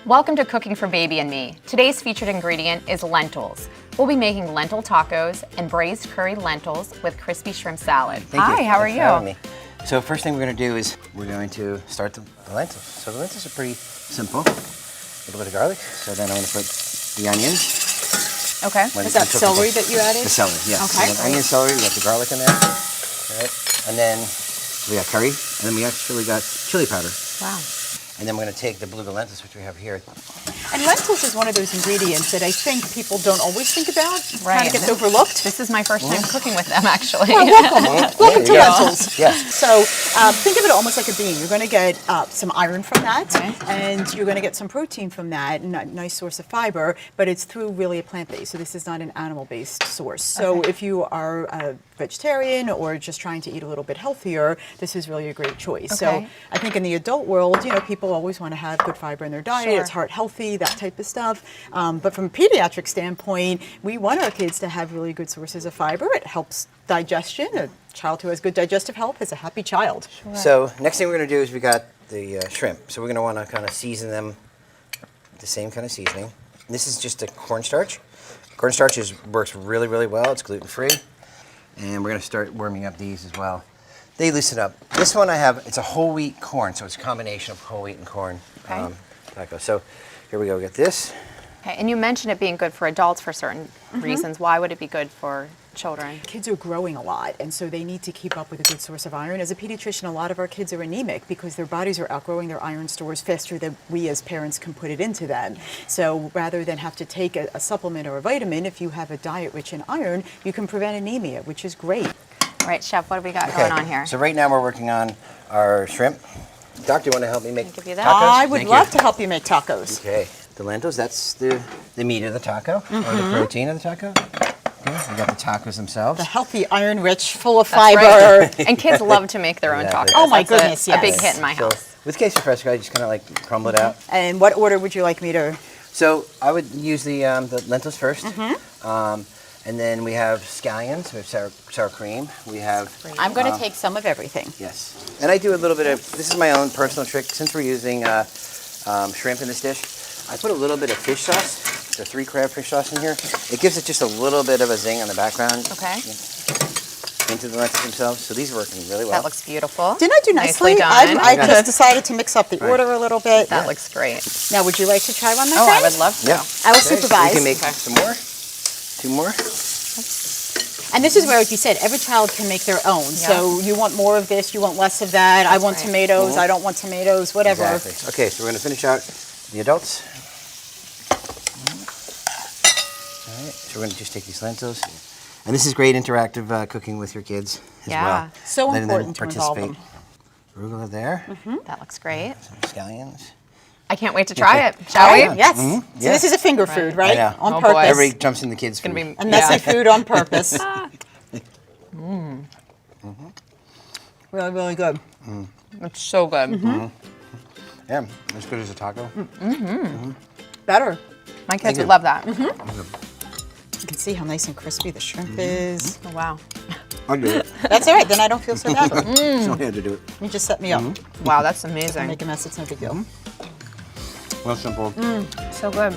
Welcome to Cooking for Baby and Me. Today's featured ingredient is lentils. We'll be making lentil tacos and braised curry lentils with crispy shrimp salad. Hi, how are you? So first thing we're going to do is we're going to start the lentils. So the lentils are pretty simple. A little bit of garlic. So then I'm going to put the onions. Okay. Is that celery that you added? The celery, yeah. Okay. So onion, celery, we got the garlic in there. All right. And then we got curry, and then we actually got chili powder. Wow. And then we're going to take the beluga lentils, which we have here. And lentils is one of those ingredients that I think people don't always think about. Right. Kind of gets overlooked. This is my first time cooking with them, actually. Well, welcome to lentils. Yeah. So think of it almost like a bean. You're going to get some iron from that, Okay. and you're going to get some protein from that, and a nice source of fiber, but it's through really a plant-based. So this is not an animal-based source. So if you are a vegetarian or just trying to eat a little bit healthier, this is really a great choice. Okay. So I think in the adult world, people always want to have good fiber in their diet. Sure. It's heart healthy, that type of stuff. But from a pediatric standpoint, we want our kids to have really good sources of fiber. It helps digestion. A child who has good digestive health is a happy child. Sure. So next thing we're going to do is we got the shrimp. So we're going to want to kind of season them with the same kind of seasoning. This is just a cornstarch. Cornstarch works really, really well. It's gluten-free. And we're going to start warming up these as well. They loosen up. This one I have, it's a whole wheat corn, so it's a combination of whole wheat and corn taco. So here we go, we got this. Okay, and you mentioned it being good for adults for certain reasons. Why would it be good for children? Kids are growing a lot, and so they need to keep up with a good source of iron. As a pediatrician, a lot of our kids are anemic because their bodies are outgrowing their iron stores faster than we as parents can put it into them. So rather than have to take a supplement or a vitamin, if you have a diet rich in iron, you can prevent anemia, which is great. All right, Chef, what do we got going on here? So right now we're working on our shrimp. Doc, do you want to help me make give you that. tacos? I would Thank love you. to help you make tacos. Okay, the lentils, that's the meat of the taco, or the protein of the taco. Okay, we got the tacos themselves. The healthy, iron-rich, full of That's fiber. right. And kids love to make their own Exactly. tacos. Oh my That's goodness, a big yes. hit in my So house. with queso fresco, I just kind of like crumble it out. And what order would you like me to? So I would use the lentils first. And then we have scallions, we have sour cream, we have... I'm going to take some of everything. Yes. And I do a little bit of, this is my own personal trick. Since we're using shrimp in this dish, I put a little bit of fish sauce, the 3 crab fish sauce in here. It gives it just a little bit of a zing on the background. Okay. Into the lentils themselves. So these are working really well. That looks beautiful. Didn't I do nicely? done. I just decided to mix up the order a little bit. That looks great. Now, would you like to try one, my Oh, friend? I would love to. Yeah. I will Okay, supervise. We can make some more. 2 more. And this is where, like you said, every child can make their own. So you want more of this, you want less of that. I want right. tomatoes, I don't want tomatoes, whatever. Exactly. Okay, so we're going to finish out the adults. All right, so we're going to just take these lentils. And this is great interactive cooking with your kids as well. So Letting them important to involve them. Arugula there. That looks great. Some scallions. I can't wait to try it. Shall All we? right, yes. So Yeah. this is a finger food, right? I know. On Oh, purpose. boy. Everybody jumps in the kids' food. Gonna be A messy food on purpose. Really, really good. It's so good. Yeah, as good as a taco. Better. My kids would love that. You can see how nice and crispy the shrimp is. Oh, wow. I'll do it. That's all right, then I don't feel so bad. Somebody had to do it. You just set me up. Wow, that's amazing. Make a mess, it's no big deal. Real simple. So good.